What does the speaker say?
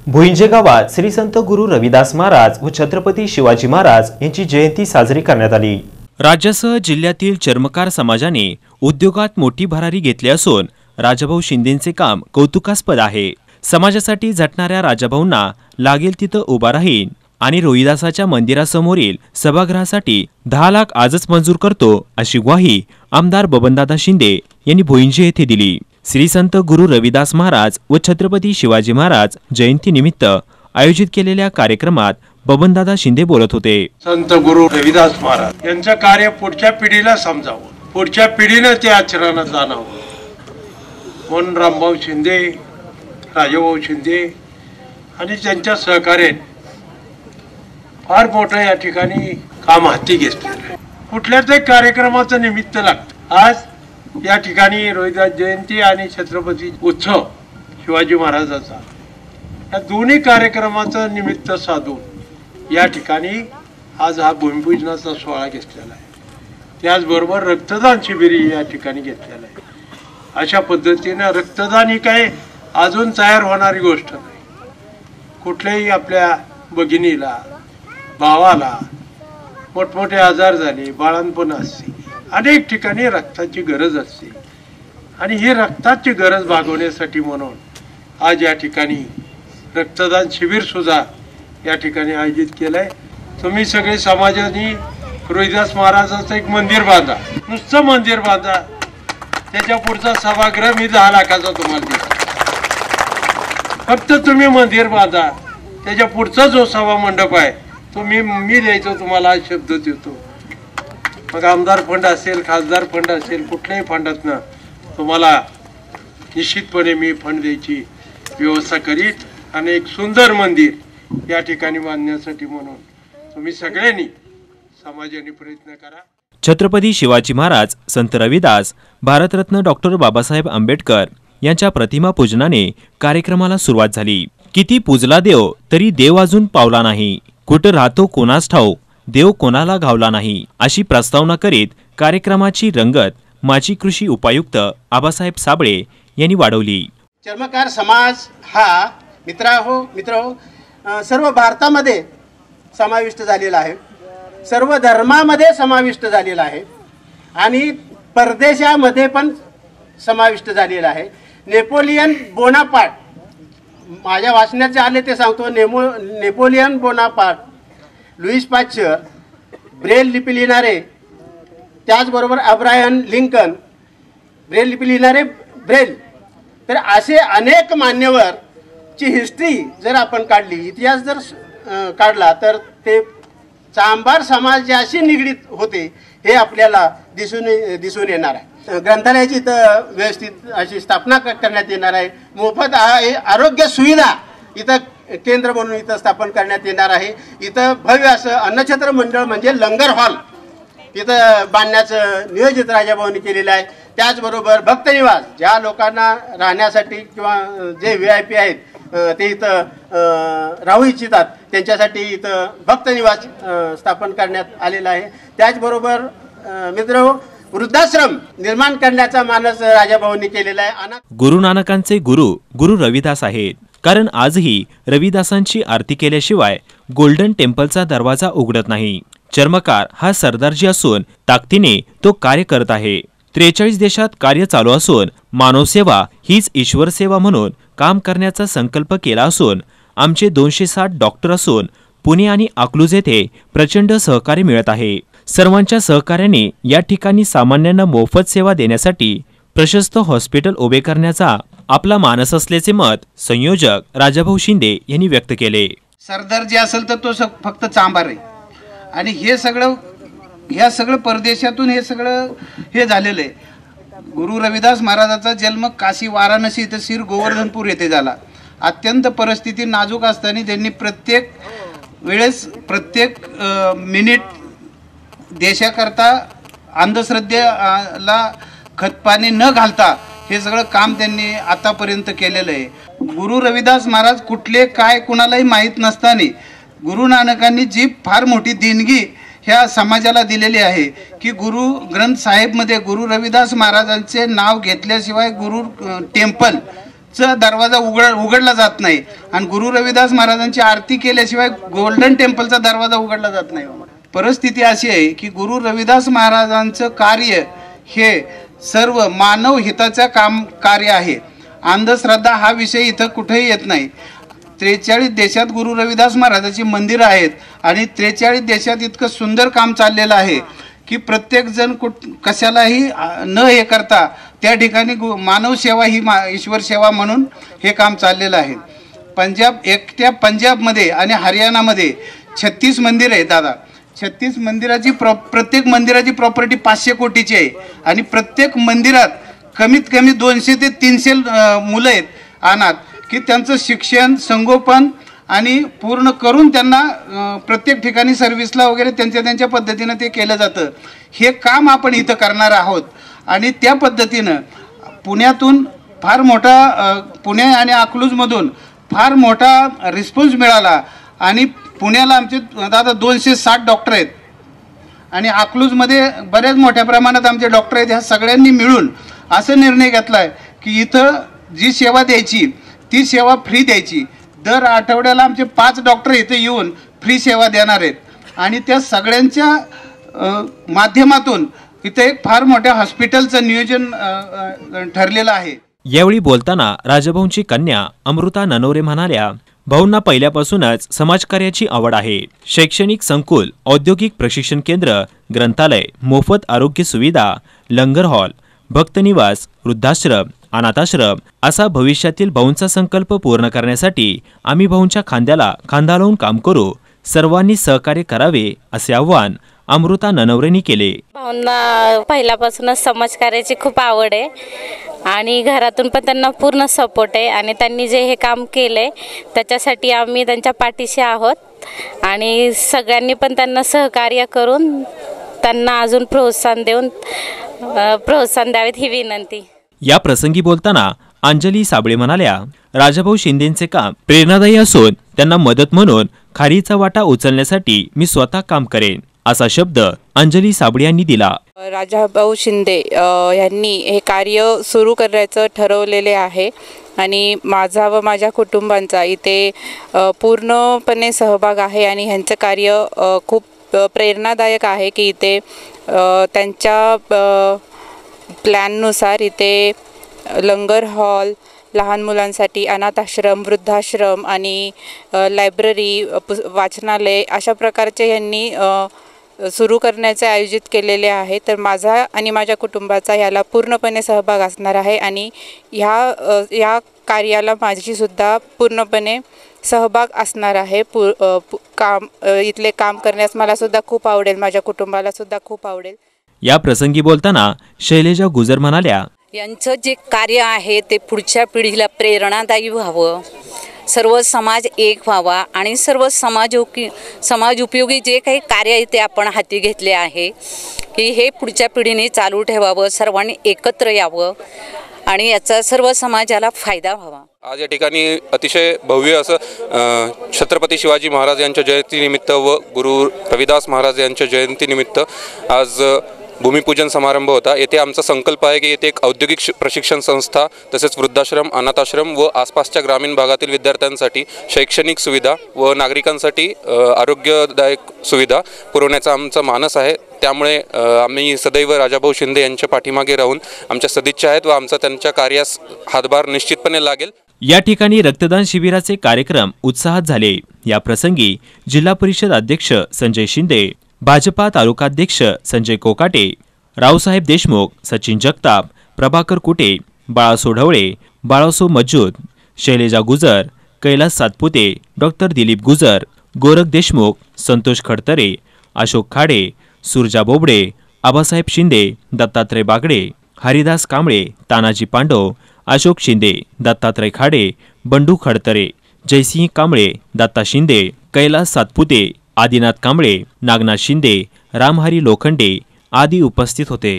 भुईंजे गावात श्री संत गुरु रविदास महाराज व छत्रपती शिवाजी महाराज यांची जयंती साजरी करण्यात आली। राज्यासह जिल्ह्यातील चर्मकार समाजाने उद्योगात मोठी भरारी घेतली असून राजाभाऊ शिंदेंचे काम कौतुकास्पद आहे। समाजासाठी झटणाऱ्या राजाभाऊंना लागेल तिथं उभा राहीन आणि रोहिदासाच्या मंदिरासमोरील सभागृहासाठी 10 लाख आजच मंजूर करतो अशी ग्वाही आमदार बबनदादा शिंदे यांनी भुईंजे येथे दिली। श्री संत गुरु रविदास महाराज व छत्रपती शिवाजी महाराज जयंती निमित्त आयोजित केलेल्या कार्यक्रमात बबनदादा शिंदे बोलत होते। संत गुरु रविदास महाराज यांचं कार्य पुढच्या पिढीला समजावं, पुढच्या पिढीने ते आचरणात आणावं म्हणून रामभाऊ शिंदे, राजाभाऊ शिंदे आणि त्यांच्या सहकार्याने फार मोठं या ठिकाणी काम हाती घेतलेलं आहे। कुठल्याच कार्यक्रमाचं निमित्त लागतं। आज या ठिकाणी रोहिदास जयंती आणि छत्रपती उत्सव शिवाजी महाराजाचा या दोन्ही कार्यक्रमाचं निमित्त साधून या ठिकाणी आज हा भूमिपूजनाचा सोहळा घेतलेला आहे। त्याचबरोबर रक्तदान शिबिर या ठिकाणी घेतलेलं आहे। अशा पद्धतीने रक्तदान ही काय अजून तयार होणारी गोष्ट नाही। कुठल्याही आपल्या भगिनीला, भावाला मोठमोठे आजार झाले, बाळंतपण असते, अनेक ठिकाणी रक्ताची गरज असते आणि ही रक्ताची गरज भागवण्यासाठी म्हणून आज या ठिकाणी रक्तदान शिबिर सुद्धा या ठिकाणी आयोजित केलंय। तुम्ही सगळे समाजाने रोहिदास महाराजाचं एक मंदिर बांधा, नुसतं मंदिर बांधा, त्याच्या पुढचा सभागृह मी 10 लाखाचा तुम्हाला देतो। फक्त तुम्ही मंदिर बांधा, त्याच्या पुढचा जो सभा मंडप आहे तो मी द्यायचो तुम्हाला, हा शब्द देतो। मग आमदार फंड असेल, खासदार फंड असेल, कुठल्याही फंडातनं तुम्हाला निश्चितपणे मी फंड द्यायची व्यवस्था करीत आणि एक सुंदर मंदिर या ठिकाणी बांधण्यासाठी म्हणून तुम्ही सगळ्यांनी समाजाने प्रयत्न करा। छत्रपती शिवाजी महाराज, संत रविदास, भारतरत्न डॉक्टर बाबासाहेब आंबेडकर यांच्या प्रतिमा पूजनाने कार्यक्रमाला सुरुवात झाली। किती पूजला देव तरी देव अजून पावला नाही, कुठं राहतो कोणास ठाऊक, देव कोणाला घावला नाही, अशी प्रस्तावना करीत कार्यक्रमाची रंगत माजी कृषी उपायुक्त आबासाहेब साबळे यांनी वाढवली। चर्मकार समाज हा मित्र सर्व भारतामध्ये समाविष्ट झालेला आहे, सर्व धर्मामध्ये समाविष्ट झालेला आहे आणि परदेशामध्ये पण समाविष्ट झालेला आहे। नेपोलियन बोनापार्ट, माझ्या वाचण्याचे आले ते सांगतो, Napoleon Bonaparte, Louis Pasteur, Braille लिपी लिहिणारे, त्याचबरोबर अब्राहम लिंकन, ब्रेल लिपी लिहिणारे ब्रेल, तर असे अनेक मान्यवरची हिस्ट्री जर आपण काढली, इतिहास जर काढला तर ते चांभार समाजाशी निगडीत होते हे आपल्याला दिसून येणार आहे। ग्रंथालयाची इथं व्यवस्थित अशी स्थापना करण्यात येणार आहे। मोफत आरोग्य सुविधा इथं केंद्र म्हणून इथं स्थापन करण्यात येणार आहे। इथं भव्य असं अन्नछत्र मंडळ म्हणजे लंगर हॉल इथं बांधण्याचं नियोजित राजाभाऊंनी केलेलं आहे। त्याचबरोबर भक्तनिवास, ज्या लोकांना राहण्यासाठी किंवा जे VIP आहेत ते इथं राहू इच्छितात त्यांच्यासाठी इथं भक्तनिवास स्थापन करण्यात आलेला आहे। त्याचबरोबर मित्र वृद्धाश्रम निर्माण करण्याचा मानस राजाभाऊंनी केलेला आहे। गुरु नानकांचे गुरु रविदास आहेत, कारण आजही रविदासांची आरती केल्याशिवाय गोल्डन टेम्पलचा दरवाजा उघडत नाही। चर्मकार हा सरदारजी असून ताकदीने तो कार्य करत आहे। 43 देशात कार्य चालू असून मानवसेवा हीच ईश्वर सेवा म्हणून काम करण्याचा संकल्प केला असून आमचे 260 डॉक्टर असून पुणे आणि अकलूज येथे प्रचंड सहकार्य मिळत आहे। सर्वांच्या सहकार्याने या ठिकाणी सामान्यांना मोफत सेवा देण्यासाठी प्रशस्त हॉस्पिटल उभे करण्याचा आपला मानस असल्याचे मत संयोजक राजाभाऊ शिंदे यांनी व्यक्त केले। सरदार जे असेल तर तो फक्त चांभार आहे आणि हे सगळं परदेशातून हे झालेलं आहे। गुरु रविदास महाराजाचा जन्म काशी, वाराणसी इथं शिर गोवर्धनपूर येथे झाला। अत्यंत परिस्थिती नाजूक असताना त्यांनी प्रत्येक वेळेस प्रत्येक मिनिट देशाकरता अंधश्रद्धेला खतपाणी न घालता हे सगळं काम त्यांनी आतापर्यंत केलेलं आहे। गुरु रविदास महाराज कुठले काय कुणालाही माहीत नसताना गुरु नानकांनी जी फार मोठी देणगी ह्या समाजाला दिलेली आहे की गुरु ग्रंथ साहेबमध्ये गुरु रविदास महाराजांचे नाव घेतल्याशिवाय गुरु टेम्पल चा दरवाजा उघडला जात नाही आणि गुरु रविदास महाराजांची आरती केल्याशिवाय गोल्डन टेम्पलचा दरवाजा उघडला जात नाही। परिस्थिती अशी आहे की गुरु रविदास महाराजांचं कार्य हे सर्व मानव हिताचं कार्य आहे। अंधश्रद्धा हा विषय इथं कुठेही येत नाही। 43 देशात गुरु रविदास महाराजांची मंदिरं आहेत आणि 43 देशात इतकं सुंदर काम चाललेलं आहे की प्रत्येक जण कशालाही न हे करता त्या ठिकाणी मानव सेवा ही ईश्वर सेवा म्हणून हे काम चाललेलं आहे। एकट्या पंजाबमध्ये आणि हरियाणामध्ये 36 मंदिर आहेत दादा। 36 मंदिराची प्रत्येक मंदिराची प्रॉपर्टी 500 कोटीची आहे आणि प्रत्येक मंदिरात कमीत कमी 200 ते 300 मुलं आहेत अनाथ की त्यांचं शिक्षण संगोपन आणि पूर्ण करून त्यांना प्रत्येक ठिकाणी सर्व्हिसला वगैरे त्यांच्या पद्धतीनं ते केलं जातं। हे काम आपण इथं करणार आहोत आणि त्या पद्धतीनं पुण्यातून फार मोठा पुणे आणि अकलूजमधून फार मोठा रिस्पॉन्स मिळाला आणि पुण्याला आमचे दादा 260 डॉक्टर आहेत आणि अकलूजमध्ये बऱ्याच मोठ्या प्रमाणात आमचे डॉक्टर आहेत। ह्या सगळ्यांनी मिळून असा निर्णय घेतला आहे की इथं जी सेवा द्यायची ती सेवा फ्री द्यायची। दर आठवड्याला आमचे 5 डॉक्टर इथे येऊन फ्री सेवा देणार आहेत आणि त्या सगळ्यांच्या माध्यमातून इथे एक फार मोठ्या हॉस्पिटलचं नियोजन ठरलेलं आहे। यावेळी बोलताना राजभाऊंची कन्या अमृता ननवरे म्हणाल्या, भाऊंना पहिल्यापासूनच समाजकार्याची आवड आहे। शैक्षणिक संकुल, औद्योगिक प्रशिक्षण केंद्र, ग्रंथालय, मोफत आरोग्य सुविधा, लंगर हॉल, भक्तनिवास, वृद्धाश्रम, अनाथाश्रम असा भविष्यातील भाऊंचा संकल्प पूर्ण करण्यासाठी आम्ही भाऊंच्या खांद्याला खांदा लावून काम करू, सर्वांनी सहकार्य करावे असे आवाहन अमृता ननवरेंनी केले। भाऊंना पहिल्यापासूनच समाजकार्याची खूप आवड आहे आणि घरातून पण त्यांना पूर्ण सपोर्ट आहे आणि त्यांनी जे हे काम केले त्याच्यासाठी आम्ही त्यांच्या पाठीशी आहोत आणि सगळ्यांनी पण त्यांना सहकार्य करून त्यांना अजून प्रोत्साहन द्यावेत ही विनंती। या प्रसंगी बोलताना अंजली साबळे म्हणाल्या, राजाभाऊ शिंदेंचे काम प्रेरणादायी असून त्यांना मदत म्हणून खारीचा वाटा उचलण्यासाठी मी स्वतः काम करेन असा शब्द अंजली साबळे यांनी दिला। राजाभाऊ शिंदे यांनी हे कार्य सुरू करायचं ठरवलेले आहे आणि माझा व माझ्या कुटुंबांचा इथे पूर्णपणे सहभाग आहे आणि ह्यांचं कार्य खूप प्रेरणादायक आहे की इथे त्यांच्या प्लॅननुसार इथे लंगर हॉल, लहान मुलांसाठी अनाथाश्रम, वृद्धाश्रम आणि लायब्ररी, वाचनालय अशा प्रकारचे यांनी सुरू करण्याचे आयोजित केलेले आहे। तर माझा आणि माझ्या कुटुंबाचा याला पूर्णपणे सहभाग असणार आहे आणि या कार्याला माझीसुद्धा पूर्णपणे सहभाग असणार आहे। इथले काम करण्यास मला सुद्धा खूप आवडेल, माझ्या कुटुंबाला सुद्धा खूप आवडेल। या प्रसंगी बोलताना शैलेजा गुजर म्हणाल्या, यांचं जे कार्य आहे ते पुढच्या पिढीला प्रेरणादायी व्हावं, सर्व समाज एक व्हावा आणि सर्व समाज उपयोगी जे काही कार्य ते आपण हाती घेतले आहे की हे पुढच्या पिढीने चालू ठेवावं, सर्वांनी एकत्र यावं आणि याचा सर्व समाजाला फायदा व्हावा। आज या ठिकाणी अतिशय भव्य असं छत्रपती शिवाजी महाराज यांच्या जयंतीनिमित्त व गुरु रविदास महाराज यांच्या जयंतीनिमित्त आज भूमिपूजन समारंभ होता। येथे आमचा संकल्प आहे की येथे एक औद्योगिक प्रशिक्षण संस्था तसेच वृद्धाश्रम, अनाथाश्रम व आसपासच्या ग्रामीण भागातील विद्यार्थ्यांसाठी शैक्षणिक सुविधा व नागरिकांसाठी आरोग्यदायक सुविधा पुरवण्याचा आमचा मानस आहे। त्यामुळे आम्ही सदैव राजाभाऊ शिंदे यांच्या पाठीमागे राहून आमच्या सदिच्छा आहेत व आमचा त्यांच्या कार्यास हातभार निश्चितपणे लागेल। या ठिकाणी रक्तदान शिबिराचे कार्यक्रम उत्साहात झाले। या प्रसंगी जिल्हा परिषद अध्यक्ष संजय शिंदे, भाजपा तालुकाध्यक्ष संजय कोकाटे, रावसाहेब देशमुख, सचिन जगताप, प्रभाकर कुटे, बाळासो ढवळे, बाळासो मज्जूद, शैलेजा गुजर, कैलास सातपुते, डॉक्टर दिलीप गुजर, गोरख देशमुख, संतोष खडतरे, अशोक खाडे, सुरजा बोबडे, आबासाहेब शिंदे, दत्तात्रय बागडे, हरिदास कांबळे, तानाजी पांडव, अशोक शिंदे, दत्तात्रय खाडे, बंडू खडतरे, जयसिंह कांबळे, दत्ता शिंदे, कैलास सातपुते, आदिनाथ कांबळे, नागनाथ शिंदे, रामहरी लोखंडे आदी उपस्थित होते।